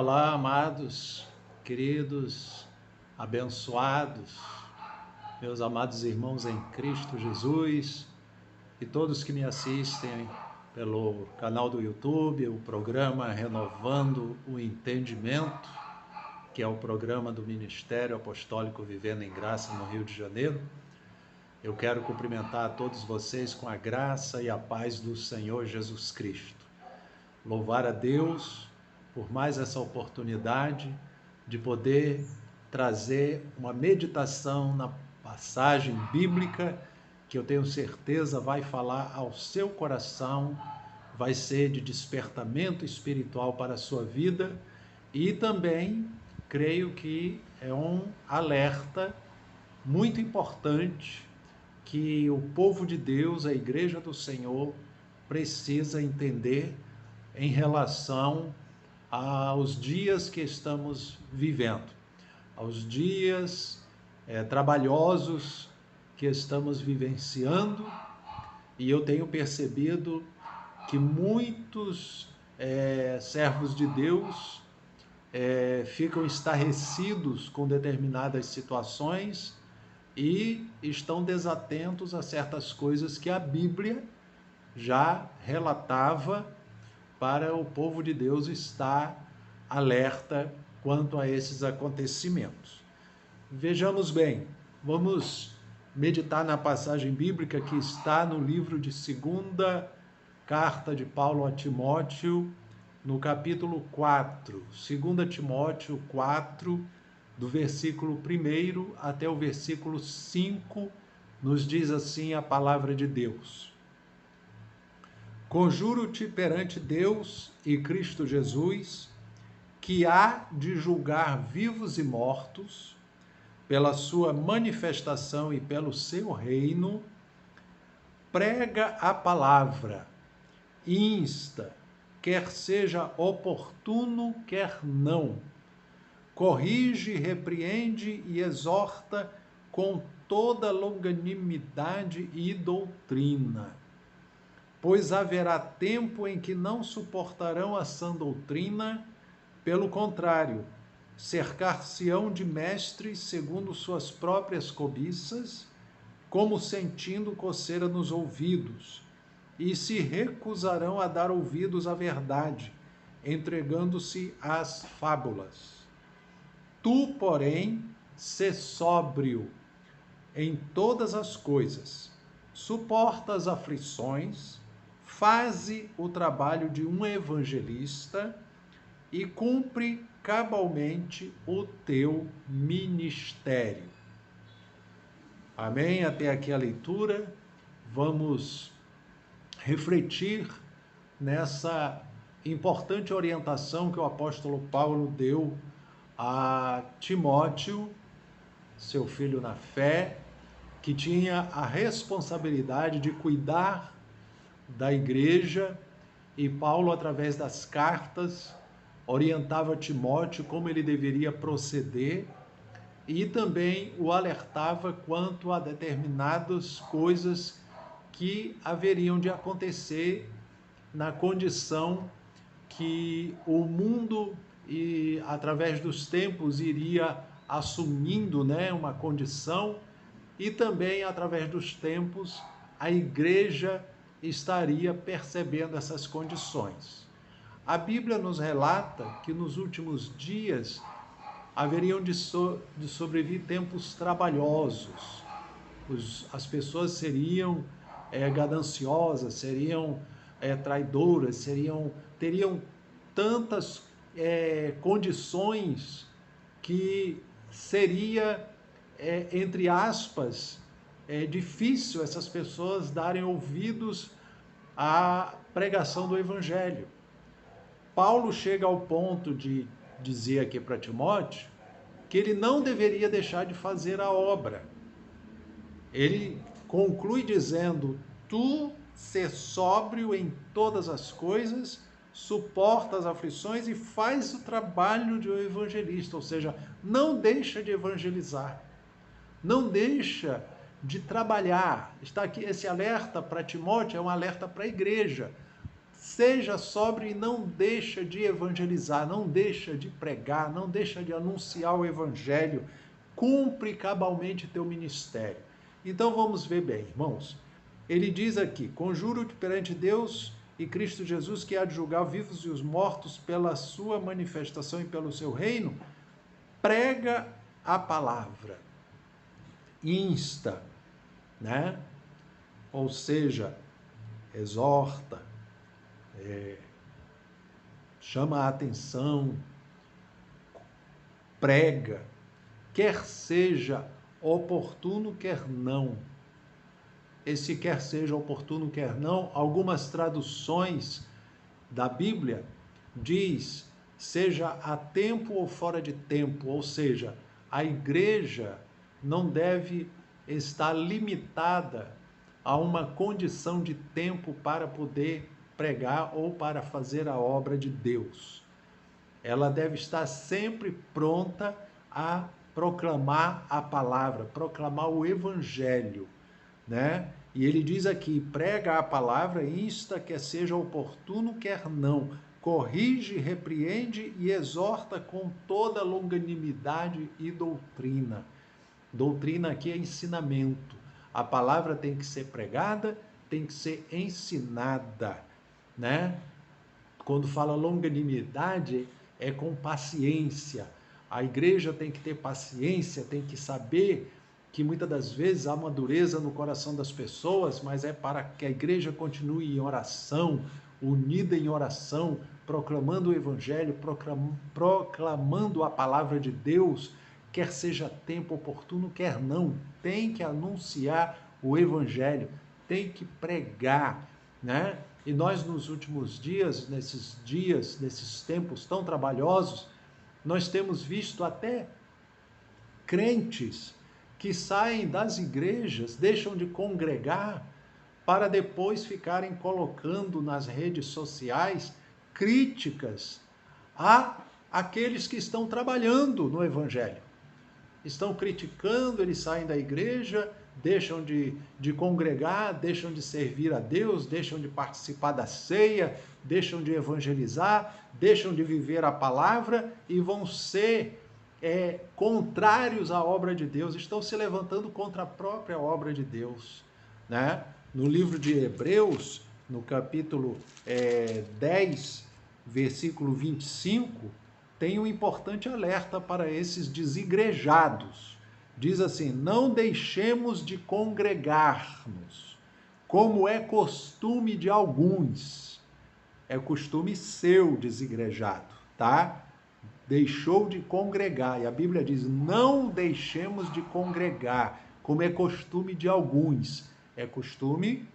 Olá, amados, queridos, abençoados, meus amados irmãos em Cristo Jesus e todos que me assistem pelo canal do YouTube, o programa Renovando o Entendimento, que é o programa do Ministério Apostólico Vivendo em Graça no Rio de Janeiro. Eu quero cumprimentar a todos vocês com a graça e a paz do Senhor Jesus Cristo. Louvar a Deus por mais essa oportunidade de poder trazer uma meditação na passagem bíblica que eu tenho certeza vai falar ao seu coração, vai ser de despertamento espiritual para a sua vida e também creio que é um alerta muito importante que o povo de Deus, a Igreja do Senhor, precisa entender em relação aos dias que estamos vivendo, aos dias trabalhosos que estamos vivenciando, e eu tenho percebido que muitos servos de Deus ficam estarrecidos com determinadas situações e estão desatentos a certas coisas que a Bíblia já relatava para o povo de Deus estar alerta quanto a esses acontecimentos. Vejamos bem, vamos meditar na passagem bíblica que está no livro de 2ª carta de Paulo a Timóteo, no capítulo 4, 2 Timóteo 4, do versículo 1 até o versículo 5, nos diz assim a palavra de Deus. Conjuro-te perante Deus e Cristo Jesus, que há de julgar vivos e mortos, pela sua manifestação e pelo seu reino, prega a palavra, insta, quer seja oportuno, quer não, corrige, repreende e exorta com toda longanimidade e doutrina. Pois haverá tempo em que não suportarão a sã doutrina, pelo contrário, cercar-se-ão de mestres segundo suas próprias cobiças, como sentindo coceira nos ouvidos, e se recusarão a dar ouvidos à verdade, entregando-se às fábulas. Tu, porém, sê sóbrio em todas as coisas, suporta as aflições, faze o trabalho de um evangelista e cumpre cabalmente o teu ministério. Amém? Até aqui a leitura. Vamos refletir nessa importante orientação que o apóstolo Paulo deu a Timóteo, seu filho na fé, que tinha a responsabilidade de cuidar da igreja, e Paulo, através das cartas, orientava Timóteo como ele deveria proceder e também o alertava quanto a determinadas coisas que haveriam de acontecer na condição que o mundo, e através dos tempos, iria assumindo, uma condição, e também através dos tempos a igreja estaria percebendo essas condições. A Bíblia nos relata que nos últimos dias haveriam de sobrevir tempos trabalhosos. As pessoas seriam gananciosas, seriam traidoras, teriam tantas condições que seria, entre aspas, difícil essas pessoas darem ouvidos à pregação do Evangelho. Paulo chega ao ponto de dizer aqui para Timóteo que ele não deveria deixar de fazer a obra. Ele conclui dizendo: tu ser sóbrio em todas as coisas, suporta as aflições e faz o trabalho de um evangelista, ou seja, não deixa de evangelizar, não deixa de trabalhar. Está aqui esse alerta para Timóteo, é um alerta para a igreja. seja sóbrio e não deixa de evangelizar, não deixa de pregar, não deixa de anunciar o evangelho, cumpre cabalmente teu ministério. Então vamos ver bem, irmãos. Ele diz aqui: conjuro-te perante Deus e Cristo Jesus, que há de julgar vivos e os mortos pela sua manifestação e pelo seu reino, prega a palavra, insta, né? Ou seja, exorta, chama a atenção, prega, quer seja oportuno, quer não. Esse quer seja oportuno, quer não, algumas traduções da Bíblia diz seja a tempo ou fora de tempo, ou seja, a igreja não deve estar limitada a uma condição de tempo para poder pregar ou para fazer a obra de Deus. Ela deve estar sempre pronta a proclamar a palavra, proclamar o evangelho, né? E ele diz aqui: prega a palavra, insta, quer seja oportuno, quer não, corrige, repreende e exorta com toda longanimidade e doutrina. Doutrina aqui é ensinamento. A palavra tem que ser pregada, tem que ser ensinada, né? Quando fala longanimidade, é com paciência. A igreja tem que ter paciência, tem que saber que muitas das vezes há uma dureza no coração das pessoas, mas é para que a igreja continue em oração, unida em oração, proclamando o evangelho, proclamando a palavra de Deus, quer seja tempo oportuno, quer não, tem que anunciar o evangelho, tem que pregar, né? E nós nos últimos dias, nesses tempos tão trabalhosos, nós temos visto até crentes que saem das igrejas, deixam de congregar, para depois ficarem colocando nas redes sociais críticas a aqueles que estão trabalhando no evangelho. Estão criticando, eles saem da igreja, deixam de congregar, deixam de servir a Deus, deixam de participar da ceia, deixam de evangelizar, deixam de viver a palavra e vão ser contrários à obra de Deus, estão se levantando contra a própria obra de Deus, né? No livro de Hebreus, no capítulo 10, versículo 25, tem um importante alerta para esses desigrejados. Diz assim: não deixemos de congregar-nos, como é costume de alguns. É costume seu, desigrejado, tá? Deixou de congregar. E a Bíblia diz: não deixemos de congregar, como é costume de alguns. É costume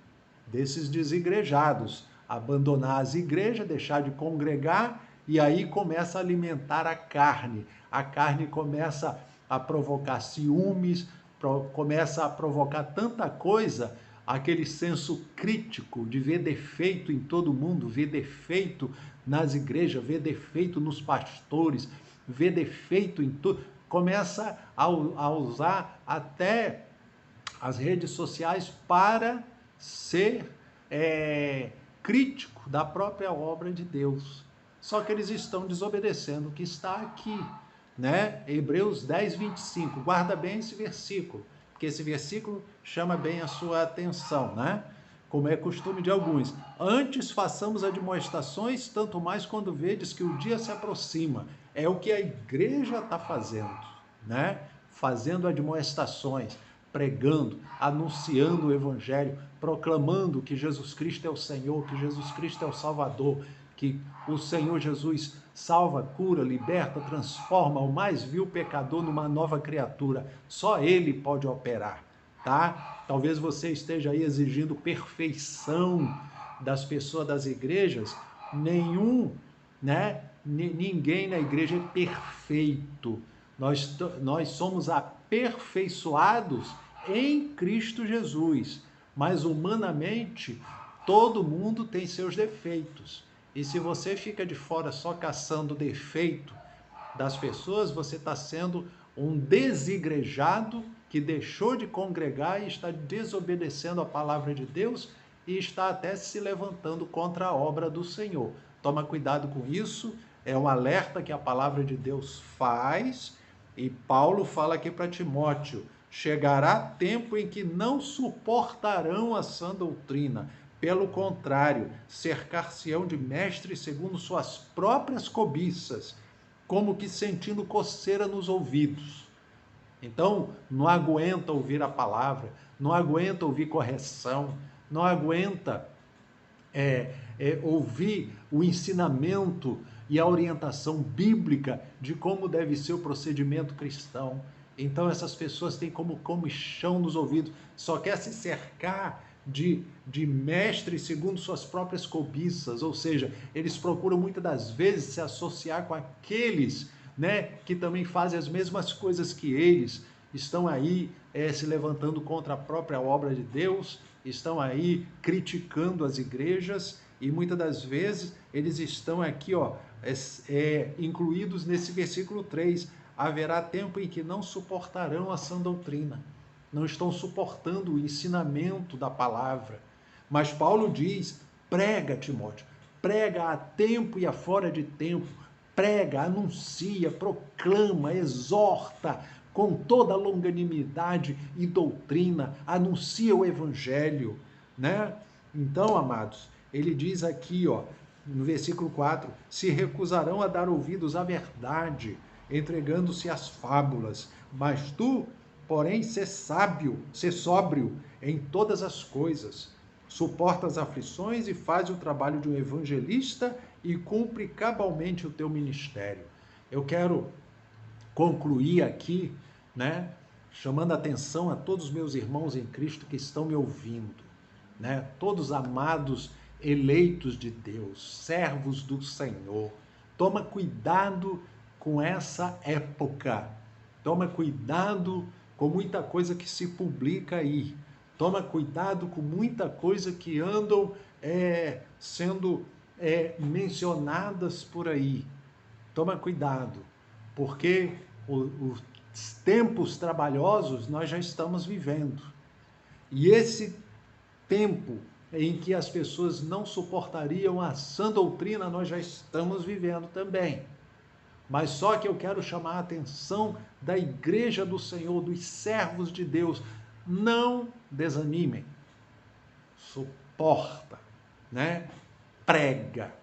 desses desigrejados abandonar as igrejas, deixar de congregar, e aí começa a alimentar a carne. A carne começa a provocar ciúmes, começa a provocar tanta coisa, aquele senso crítico de ver defeito em todo mundo, ver defeito nas igrejas, ver defeito nos pastores, ver defeito em tudo. Começa a usar até as redes sociais para ser crítico da própria obra de Deus. Só que eles estão desobedecendo o que está aqui, né? Hebreus 10, 25. Guarda bem esse versículo, porque esse versículo chama bem a sua atenção, né? Como é costume de alguns. Antes façamos admoestações, tanto mais quando vedes que o dia se aproxima. É o que a igreja está fazendo, né? Fazendo admoestações, pregando, anunciando o evangelho, proclamando que Jesus Cristo é o Senhor, que Jesus Cristo é o Salvador, que o Senhor Jesus salva, cura, liberta, transforma o mais vil pecador numa nova criatura. Só Ele pode operar, tá? Talvez você esteja aí exigindo perfeição das pessoas das igrejas. Ninguém na igreja é perfeito. Nós somos aperfeiçoados em Cristo Jesus, mas humanamente todo mundo tem seus defeitos. E se você fica de fora só caçando defeito das pessoas, você está sendo um desigrejado que deixou de congregar e está desobedecendo a palavra de Deus e está até se levantando contra a obra do Senhor. Toma cuidado com isso, é um alerta que a palavra de Deus faz, e Paulo fala aqui para Timóteo: chegará tempo em que não suportarão a sã doutrina, pelo contrário, cercar-se-ão de mestres segundo suas próprias cobiças, como que sentindo coceira nos ouvidos. Então, não aguenta ouvir a palavra, não aguenta ouvir correção, não aguenta ouvir o ensinamento e a orientação bíblica de como deve ser o procedimento cristão. Então, essas pessoas têm como comichão nos ouvidos, só quer se cercar de mestres segundo suas próprias cobiças, ou seja, eles procuram muitas das vezes se associar com aqueles, né, que também fazem as mesmas coisas que eles, estão aí se levantando contra a própria obra de Deus, estão aí criticando as igrejas, e muitas das vezes eles estão aqui, incluídos nesse versículo 3, haverá tempo em que não suportarão a sã doutrina, não estão suportando o ensinamento da palavra. Mas Paulo diz: prega, Timóteo, prega a tempo e a fora de tempo, prega, anuncia, proclama, exorta com toda a longanimidade e doutrina, anuncia o evangelho, né? Então, amados, ele diz aqui, no versículo 4, se recusarão a dar ouvidos à verdade, entregando-se às fábulas, mas tu, porém, sê sóbrio em todas as coisas, suporta as aflições e faz o trabalho de um evangelista e cumpre cabalmente o teu ministério. Eu quero concluir aqui, né, chamando a atenção a todos os meus irmãos em Cristo que estão me ouvindo, né, todos amados eleitos de Deus, servos do Senhor. Toma cuidado com essa época, toma cuidado com muita coisa que se publica aí, toma cuidado com muita coisa que andam sendo mencionadas por aí. Toma cuidado, porque os tempos trabalhosos nós já estamos vivendo. E esse tempo em que as pessoas não suportariam a sã doutrina, nós já estamos vivendo também. Mas só que eu quero chamar a atenção da igreja do Senhor, dos servos de Deus. Não desanimem. Suporta, né? Prega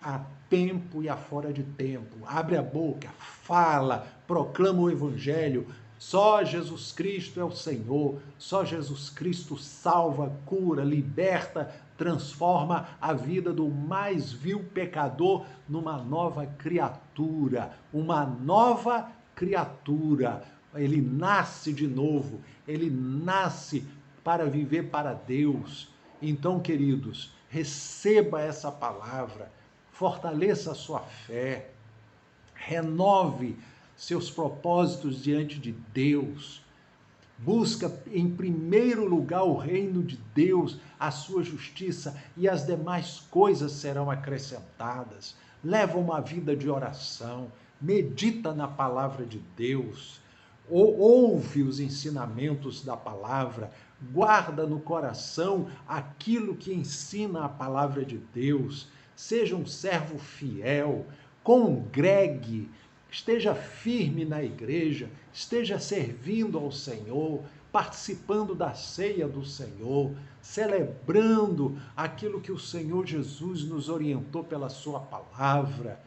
a tempo e a fora de tempo. Abre a boca, fala, proclama o evangelho. Só Jesus Cristo é o Senhor, só Jesus Cristo salva, cura, liberta, transforma a vida do mais vil pecador numa nova criatura, uma nova criatura. Ele nasce de novo, ele nasce para viver para Deus. Então, queridos, receba essa palavra, fortaleça a sua fé, renove seus propósitos diante de Deus. Busca em primeiro lugar o reino de Deus, a sua justiça, e as demais coisas serão acrescentadas. Leva uma vida de oração, medita na palavra de Deus, ouve os ensinamentos da palavra, guarda no coração aquilo que ensina a palavra de Deus. Seja um servo fiel, congregue, esteja firme na igreja, esteja servindo ao Senhor, participando da ceia do Senhor, celebrando aquilo que o Senhor Jesus nos orientou pela sua palavra,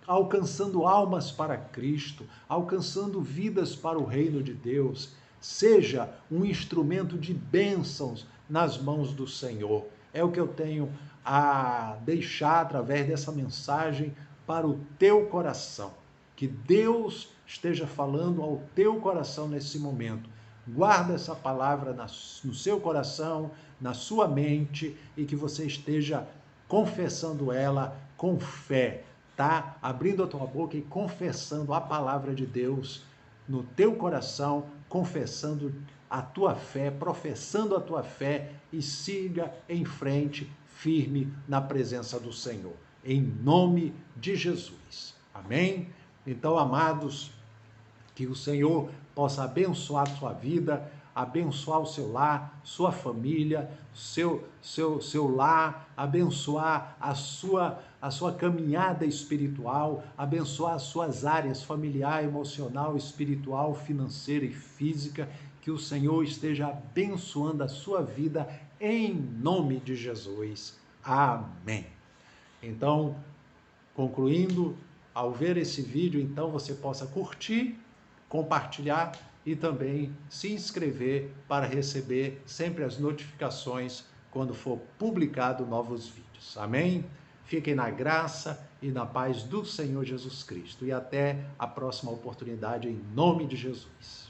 alcançando almas para Cristo, alcançando vidas para o reino de Deus. Seja um instrumento de bênçãos nas mãos do Senhor. É o que eu tenho a deixar através dessa mensagem para o teu coração. Que Deus esteja falando ao teu coração nesse momento. Guarda essa palavra no seu coração, na sua mente, e que você esteja confessando ela com fé, tá? Abrindo a tua boca e confessando a palavra de Deus no teu coração, confessando a tua fé, professando a tua fé, e siga em frente, firme na presença do Senhor. Em nome de Jesus. Amém? Então, amados, que o Senhor possa abençoar a sua vida, abençoar o seu lar, sua família, seu lar, abençoar a sua caminhada espiritual, abençoar as suas áreas familiar, emocional, espiritual, financeira e física. Que o Senhor esteja abençoando a sua vida em nome de Jesus. Amém. Então, concluindo, ao ver esse vídeo, então você possa curtir, compartilhar e também se inscrever para receber sempre as notificações quando for publicado novos vídeos. Amém? Fiquem na graça e na paz do Senhor Jesus Cristo. E até a próxima oportunidade, em nome de Jesus.